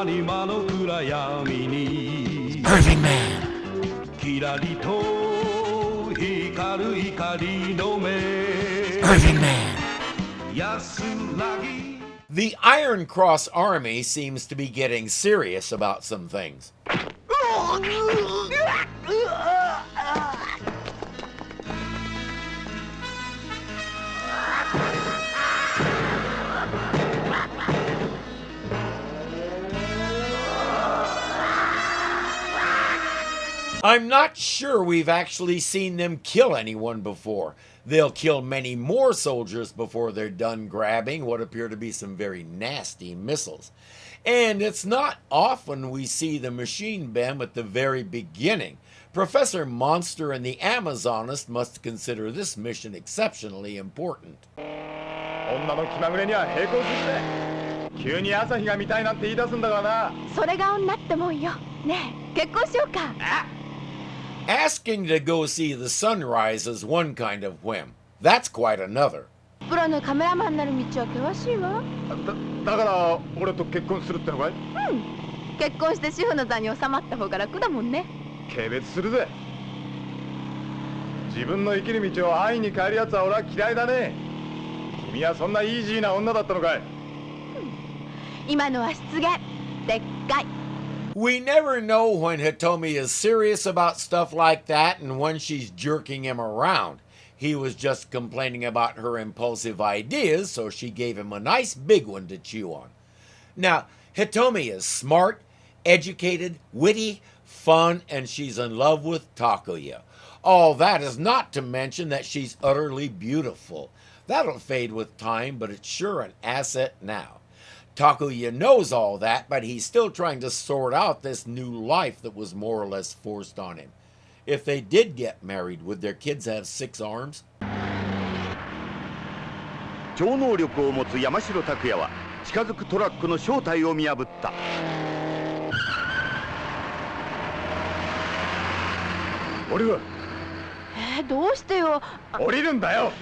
Irving Man. Irving Man. The Iron Cross Army seems to be getting serious about some things. I'm not sure we've actually seen them kill anyone before. They'll kill many more soldiers before they're done grabbing what appear to be some very nasty missiles. And it's not often we see the machine bem at the very beginning. Professor Monster and the Amazonist must consider this mission exceptionally important. Asking to go see the sunrise is one kind of whim. That's quite another. We never know when Hitomi is serious about stuff like that and when she's jerking him around. He was just complaining about her impulsive ideas, so she gave him a nice big one to chew on. Now, Hitomi is smart, educated, witty, fun, and she's in love with Takuya. All that is not to mention that she's utterly beautiful. That'll fade with time, but it's sure an asset now. Takuya knows all that, but he's still trying to sort out this new life that was more or less forced on him. If they did get married, would their kids have 6 arms? 超能力を持つ山城拓也は近づくトラックの正体を見破った。降りる。どうしてよ。降りるんだよ。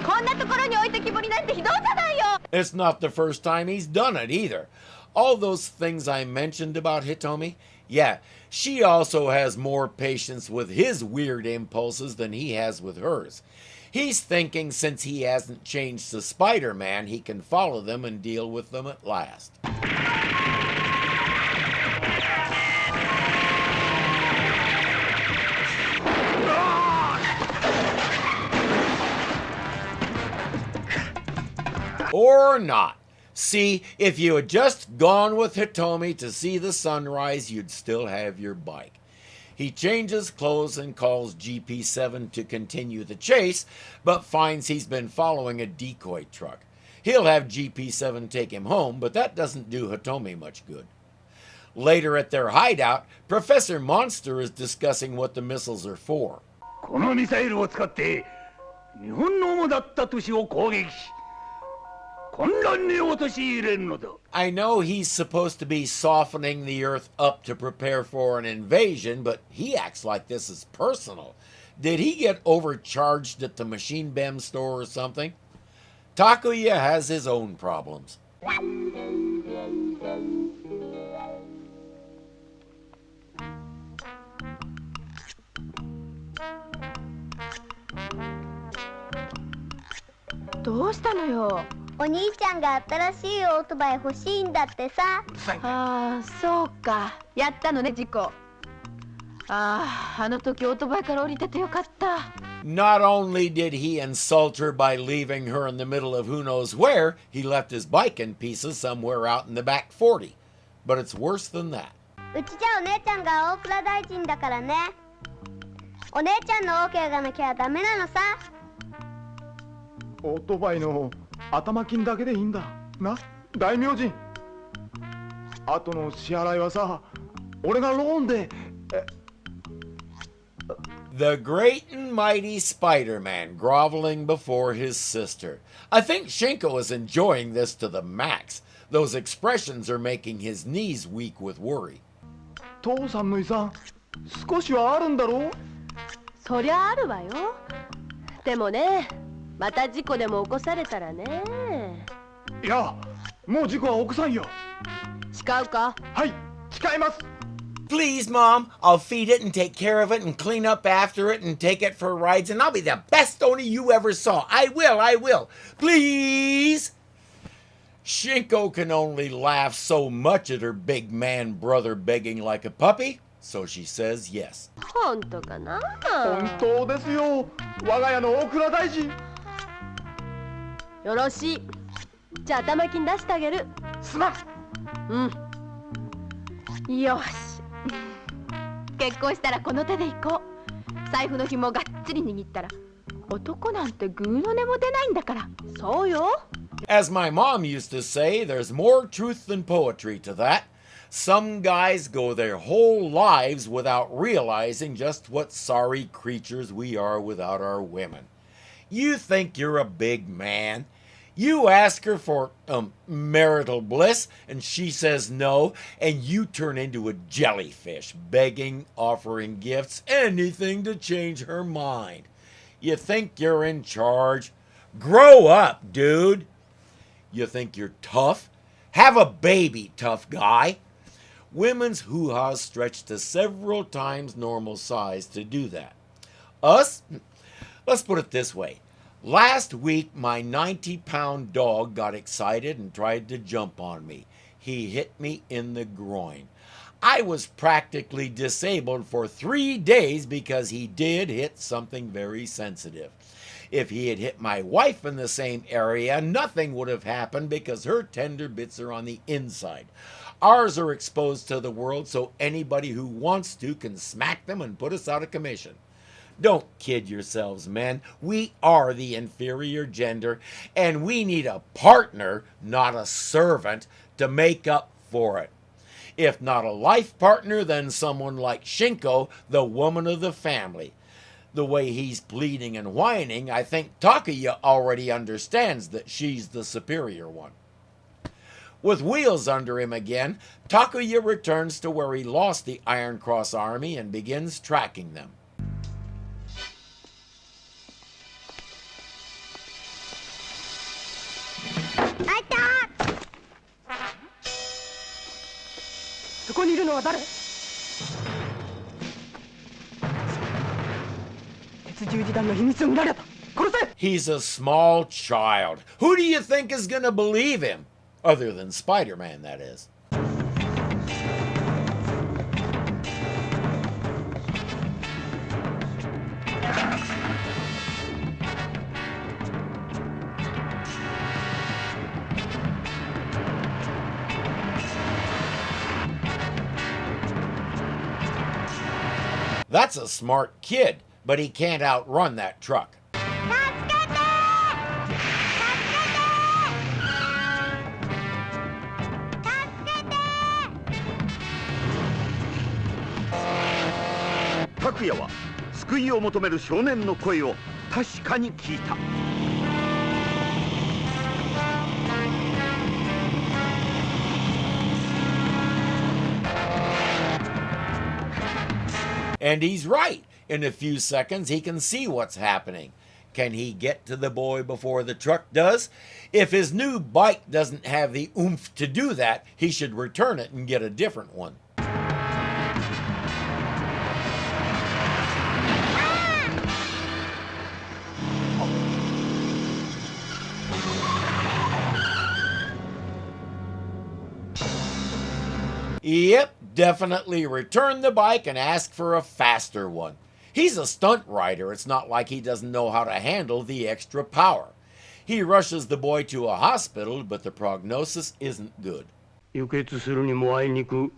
こんなところに置いてきぼりなんてひどいじゃないよ。 It's not the first time he's done it either. All those things I mentioned about Hitomi, yeah, she also has more patience with his weird impulses than he has with hers. He's thinking since he hasn't changed to Spider-Man, he can follow them and deal with them at last. Or not. See, if you had just gone with Hitomi to see the sunrise, you'd still have your bike. He changes clothes and calls GP7 to continue the chase, but finds he's been following a decoy truck. He'll have GP7 take him home, but that doesn't do Hitomi much good. Later at their hideout, Professor Monster is discussing what the missiles are for. このミサイルを使って日本の主だった都市を攻撃し I know he's supposed to be softening the earth up to prepare for an invasion, but he acts like this is personal. Did he get overcharged at the machine bem store or something? Takuya has his own problems. What's wrong with you? お兄ちゃんが新しいオートバイ欲しいんだってさ。ああ、そうか。やったのね、事故。あの時オートバイから降りててよかった。Not only did he insult her by leaving her in the middle of who knows where, he left his bike in pieces somewhere out in the back 40. But it's worse than that. うちじゃお姉ちゃんが大蔵大臣だからね。お姉ちゃんの OK がなきゃダメなのさ。オートバイの 頭金だけでいいんだな、大名人。あとの支払いはさ、俺がローンで。The great and mighty Spider-Man groveling before his sister. I think Shinko is enjoying this to the max. Those expressions are making his knees weak with worry. 父さんの遺産、少しはあるんだろう。そりゃあるわよ。でもね。 また事故でも起こされたらね。いや、もう事故は起こさんよ。誓うか？はい、誓います。 Please, Mom, I'll feed it and take care of it and clean up after it and take it for rides and I'll be the best owner you ever saw. I will. Please! Shinko can only laugh so much at her big man brother begging like a puppy, so she says yes. 本当かな？本当ですよ。我が家の大蔵大臣。よろしい。じゃあ頭金出してあげる。すまん。うん。よし。結婚したらこの手で行こう。財布の紐がっちり握ったら男なんてグーの音も出ないんだから。そうよ。As my mom used to say, there's more truth than poetry to that. Some guys go their whole lives without realizing just what sorry creatures we are without our women. You think you're a big man. You ask her for marital bliss, and she says no, and you turn into a jellyfish, begging, offering gifts, anything to change her mind. You think you're in charge? Grow up, dude. You think you're tough? Have a baby, tough guy. Women's hoo-has stretch to several times normal size to do that. Us? Let's put it this way. Last week, my 90-pound dog got excited and tried to jump on me. He hit me in the groin. I was practically disabled for 3 days because he did hit something very sensitive. If he had hit my wife in the same area, nothing would have happened because her tender bits are on the inside. Ours are exposed to the world, so anybody who wants to can smack them and put us out of commission. Don't kid yourselves, men. We are the inferior gender, and we need a partner, not a servant, to make up for it. If not a life partner, then someone like Shinko, the woman of the family. The way he's pleading and whining, I think Takuya already understands that she's the superior one. With wheels under him again, Takuya returns to where he lost the Iron Cross Army and begins tracking them. そこにいるのは誰？鉄十字団の秘密を見られた。殺せ！ He's a small child. Who do you think is gonna believe him? Other than Spiderman, that is. That's a smart kid, but he can't outrun that truck. Takuya は救いを求める少年の声を確かに聞いた。And he's right. In a few seconds, he can see what's happening. Can he get to the boy before the truck does? If his new bike doesn't have the oomph to do that, he should return it and get a different one. Yep, definitely return the bike and ask for a faster one. He's a stunt rider. It's not like he doesn't know how to handle the extra power. He rushes the boy to a hospital, but the prognosis isn't good. 輸血するにもあいにく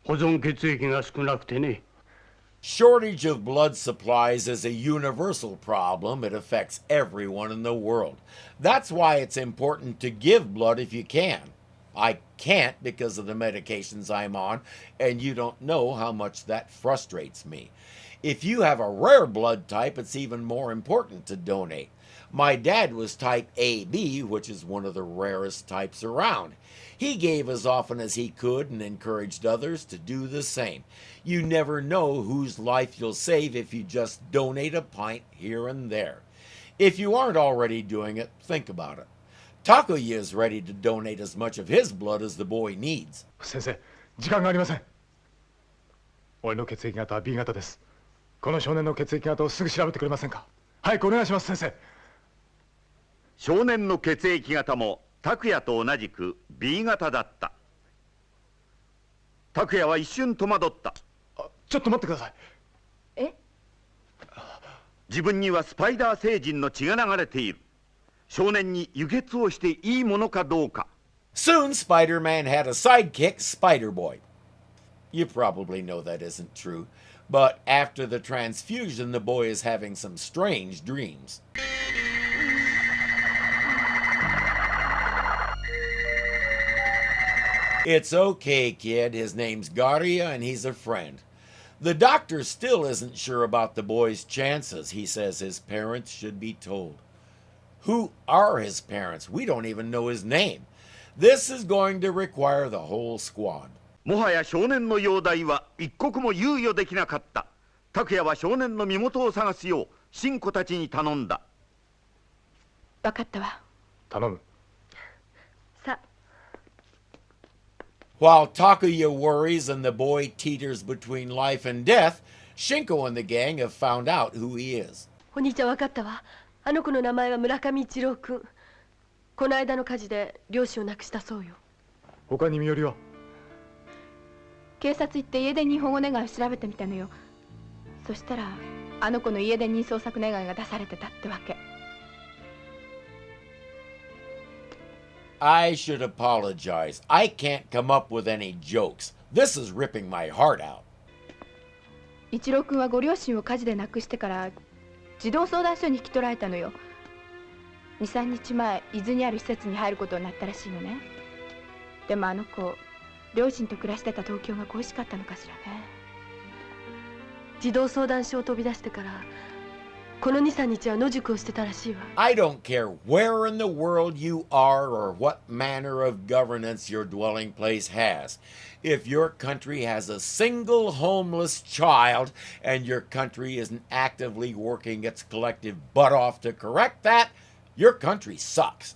保存血液が少なくてね。 Shortage of blood supplies is a universal problem. It affects everyone in the world. That's why it's important to give blood if you can. I can't because of the medications I'm on, and you don't know how much that frustrates me. If you have a rare blood type, it's even more important to donate. My dad was type AB, which is one of the rarest types around. He gave as often as he could and encouraged others to do the same. You never know whose life you'll save if you just donate a pint here and there. If you aren't already doing it, think about it. Takuya is ready to donate as much of his blood as the boy needs. 先生、時間がありません。俺の血液型は B 型です。この少年の血液型をすぐ調べてくれませんか。早くお願いします、先生。少年の血液型も拓也と同じく B 型だった。拓也は一瞬戸惑った。ちょっと待ってください。え？自分にはスパイダー星人の血が流れている。少年に輸血をしていいものかどうか。Soon, Spider-Man had a sidekick, Spider-Boy. You probably know that isn't true, but after the transfusion, the boy is having some strange dreams. It's okay, kid. His name's Garia, and he's a friend. The doctor still isn't sure about the boy's chances. He says his parents should be told. Who are his parents? We don't even know his name. This is going to require the whole squad. もはや少年の容体は一刻も猶予できなかった。拓也は少年の身元を探すよう新子たちに頼んだ。分かったわ。頼む。さ。While Takuya worries and the boy teeters between life and death, Shinko and the gang have found out who he is. お兄ちゃん分かったわ。あの子の名前は村上一郎君。この間の火事で両親を亡くしたそうよ。他に身寄りは？警察行って家出人保護願いを調べてみたのよ。そしたらあの子の家出人捜索願いが出されてたってわけ。I should apologize. I can't come up with any jokes. This is ripping my heart out. 一郎君はご両親を火事で亡くしてから児童相談所に引き取られたのよ。2、3日前、伊豆にある施設に入ることになったらしいのね。でもあの子、両親と暮らしてた東京が恋しかったのかしらね。児童相談所を飛び出してからこの2、3日は野宿をしてたらしいわ。I don't care where in the world you are or what manner of governance your dwelling place has. If your country has a single homeless child and your country isn't actively working its collective butt off to correct that, your country sucks.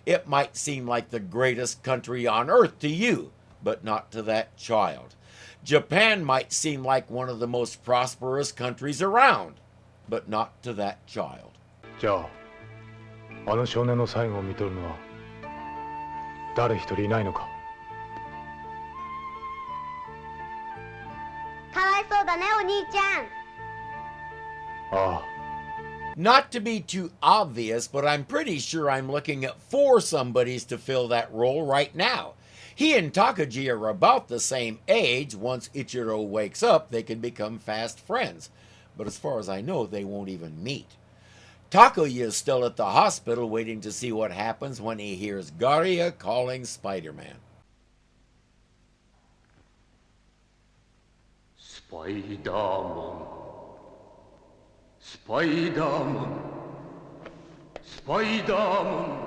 It might seem like the greatest country on earth to you, but not to that child. Japan might seem like one of the most prosperous countries around, but not to that child. じゃあ、あの少年の最後を見とるのは誰一人いないのか。かわいそうだね、お兄ちゃん。ああ。Not to be too obvious, but I'm pretty sure I'm looking at 4 somebodies to fill that role right now. He and Takuji are about the same age. Once Ichiro wakes up, they can become fast friends. But as far as I know, they won't even meet. Takuya is still at the hospital waiting to see what happens when he hears Garia calling Spider-Man. Spiderman. Spiderman. Spiderman.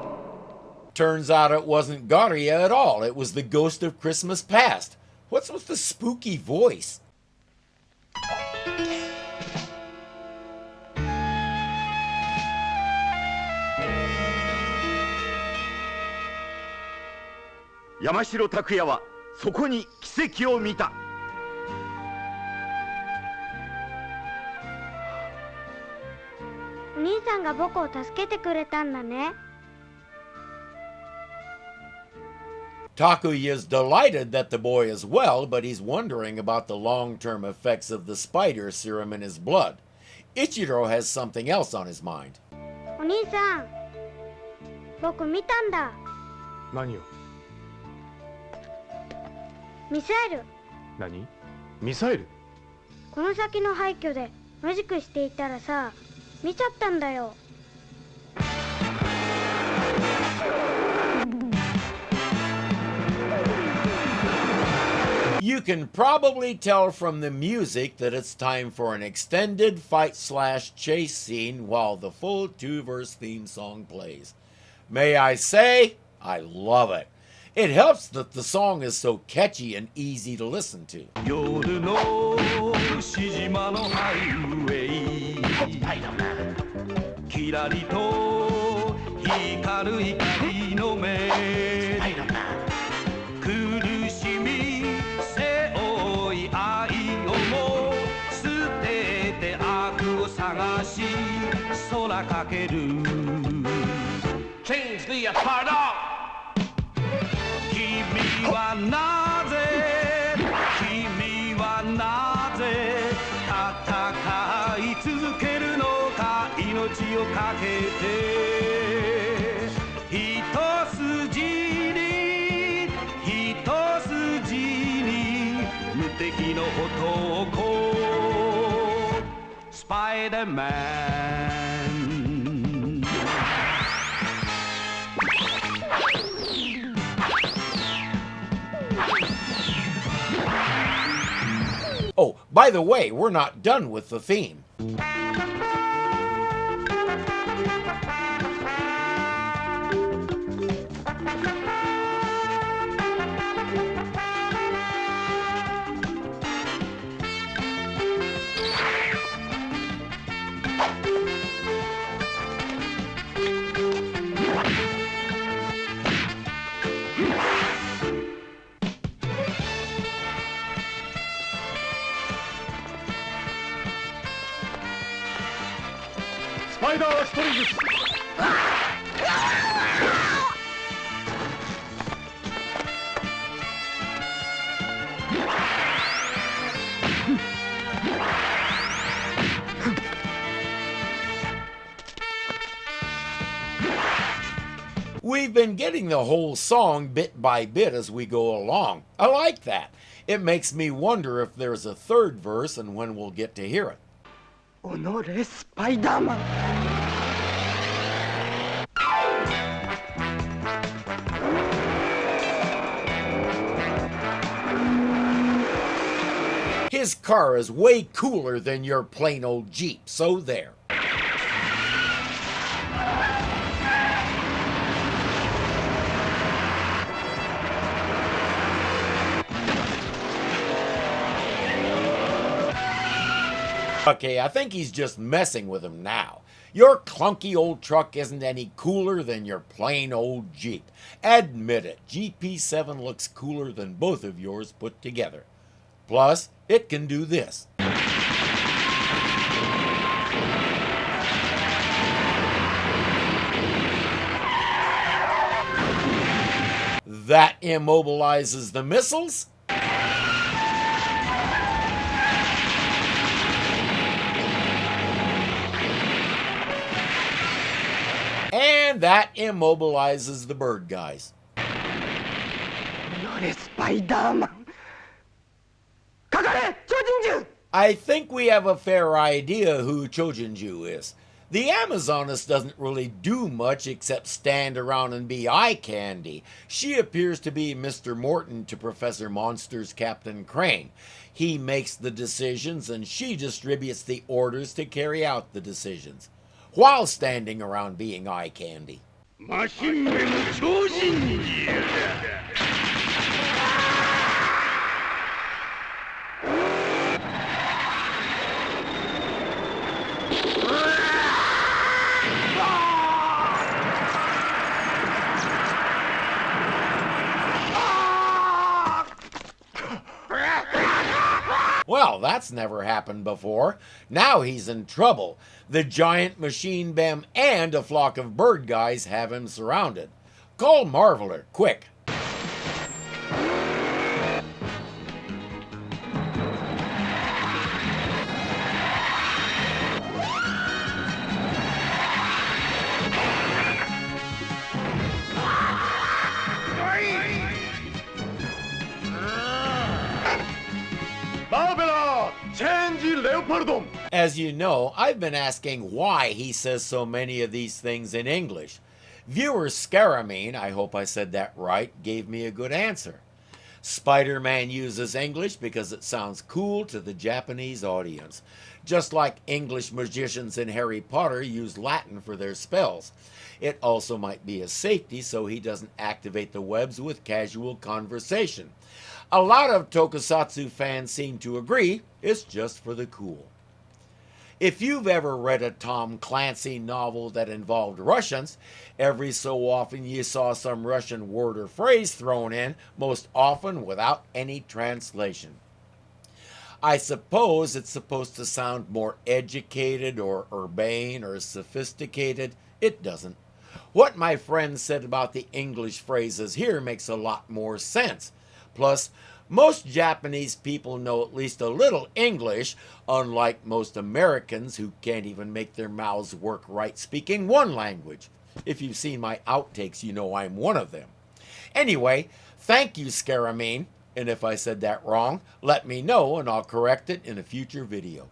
Turns out it wasn't Garia at all. It was the ghost of Christmas past. What's with the spooky voice? Yamashiro Takuya はそこに奇跡を見た。お兄さんが僕を助けてくれたんだね。Takuya is delighted that the boy is well, but he's wondering about the long-term effects of the spider serum in his blood. Ichiro has something else on his mind. お兄さん、僕見たんだ。何を？ミサイル。何？ミサイル？この先の廃墟で野宿していたらさ、見ちゃったんだよ。You can probably tell from the music that it's time for an extended fight/chase scene while the full 2-verse theme song plays. May I say, I love it. It helps that the song is so catchy and easy to listen to. 夜のしじまのハイウェイキラリと光去る光の目苦しみ背負い愛をも捨てて悪を探し空かける Change the apart 君はなぜ君はなぜ戦い続けるのか命をかけて一筋に無敵の男スパイダーマンOh, by the way, we're not done with the theme. Spider ストリングスWe've been getting the whole song bit by bit as we go along. I like that. It makes me wonder if there's a third verse and when we'll get to hear it. おのれスパイダーマン His car is way cooler than your plain old Jeep, so there. Okay, I think he's just messing with him now. Your clunky old truck isn't any cooler than your plain old Jeep. Admit it, GP7 looks cooler than both of yours put together. Plus, it can do this. That immobilizes the missiles. And that immobilizes the bird guys. おのれスパイダーマンかかれ超人獣 I think we have a fair idea who Chojinju is. The Amazoness doesn't really do much except stand around and be eye candy. She appears to be Mr. Morton to Professor Monster's Captain Crane. He makes the decisions and she distributes the orders to carry out the decisions, while standing around being eye candy. マシン目の超人獣だ Well, that's never happened before. Now he's in trouble. The giant machine bem and a flock of bird guys have him surrounded. Call Marveler, quick. As you know, I've been asking why he says so many of these things in English. Viewer Scaramine, I hope I said that right, gave me a good answer. Spider-Man uses English because it sounds cool to the Japanese audience, just like English magicians in Harry Potter use Latin for their spells. It also might be a safety so he doesn't activate the webs with casual conversation. A lot of tokusatsu fans seem to agree it's just for the cool. If you've ever read a Tom Clancy novel that involved Russians, every so often you saw some Russian word or phrase thrown in, most often without any translation. I suppose it's supposed to sound more educated or urbane or sophisticated. It doesn't. What my friend said about the English phrases here makes a lot more sense. Plus, most Japanese people know at least a little English, unlike most Americans who can't even make their mouths work right speaking one language. If you've seen my outtakes, you know I'm one of them. Anyway, thank you, Scaramine. And if I said that wrong, let me know and I'll correct it in a future video.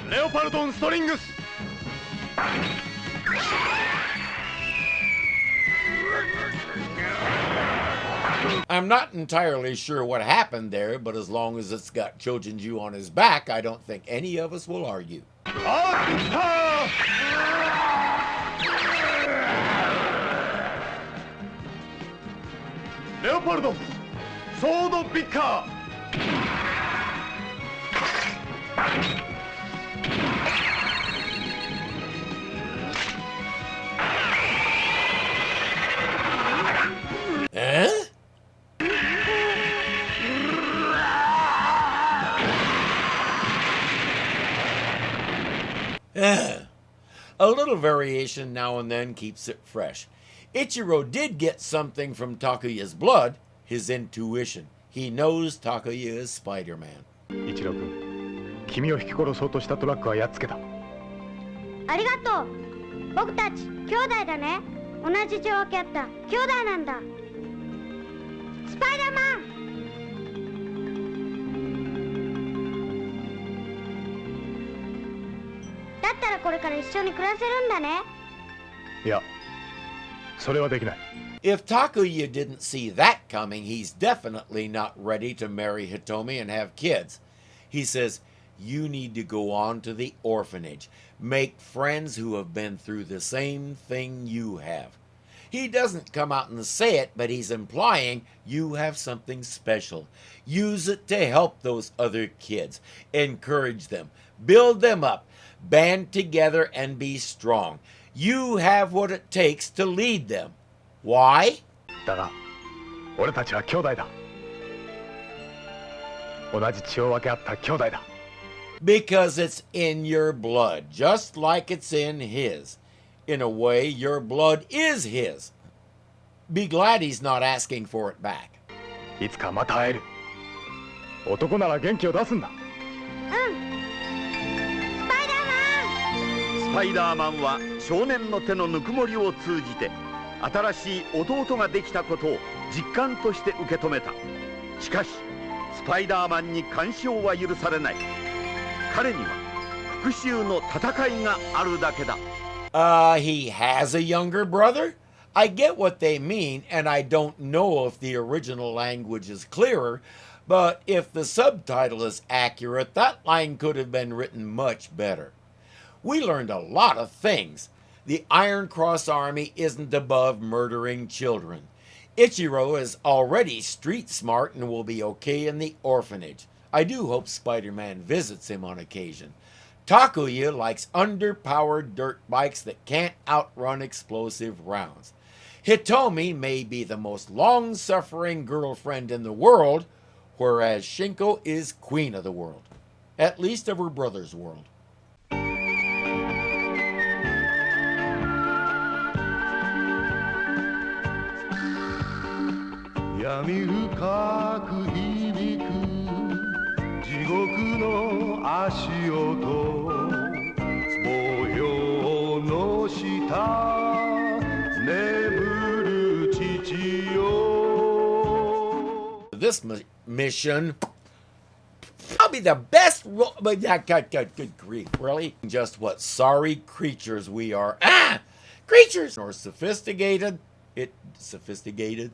Leopardon Strings! I'm not entirely sure what happened there, but as long as it's got Chojinju on his back, I don't think any of us will argue. Leopardon! Sword Picker! Huh? A little variation now and then keeps it fresh. Ichiro did get something from Takuya's blood, his intuition. He knows Takuya is Spider-Man. 一郎君、君を引き殺そうとしたトラックはやっつけた。ありがとう。僕たち兄弟だね。同じ血を分け合った兄弟なんだ。スパイダーマン。だったらこれから一緒に暮らせるんだね。いや、それはできない。If Takuya didn't see that coming, he's definitely not ready to marry Hitomi and have kids. He says, you need to go on to the orphanage. Make friends who have been through the same thing you have. He doesn't come out and say it, but he's implying you have something special. Use it to help those other kids. Encourage them. Build them up. Band together and be strong. You have what it takes to lead them. Why? だが、俺たちは兄弟だ。同じ血を分け合った兄弟だ。Because it's in your blood, just like it's in his. In a way, your blood is his. Be glad he's not asking for it back. いつかまた会える。男なら元気を出すんだ。スパイダーマンは少年の手のぬくもりを通じて新しい弟ができたことを実感として受け止めた。しかしスパイダーマンに干渉は許されない。彼には復讐の戦いがあるだけだ。He has a younger brother? I get what they mean, and I don't know if the original language is clearer, but if the subtitle is accurate, that line could have been written much better. We learned a lot of things. The Iron Cross Army isn't above murdering children. Ichiro is already street smart and will be okay in the orphanage. I do hope Spider-Man visits him on occasion. Takuya likes underpowered dirt bikes that can't outrun explosive rounds. Hitomi may be the most long-suffering girlfriend in the world, whereas Shinko is queen of the world. At least of her brother's world. Yami fukaku hibiku jigoku no ashioto mohyou no shita neburu chichiyo. This mission, probably the best role, but good grief, really? Just what sorry creatures we are. Creatures! Or sophisticated. Sophisticated.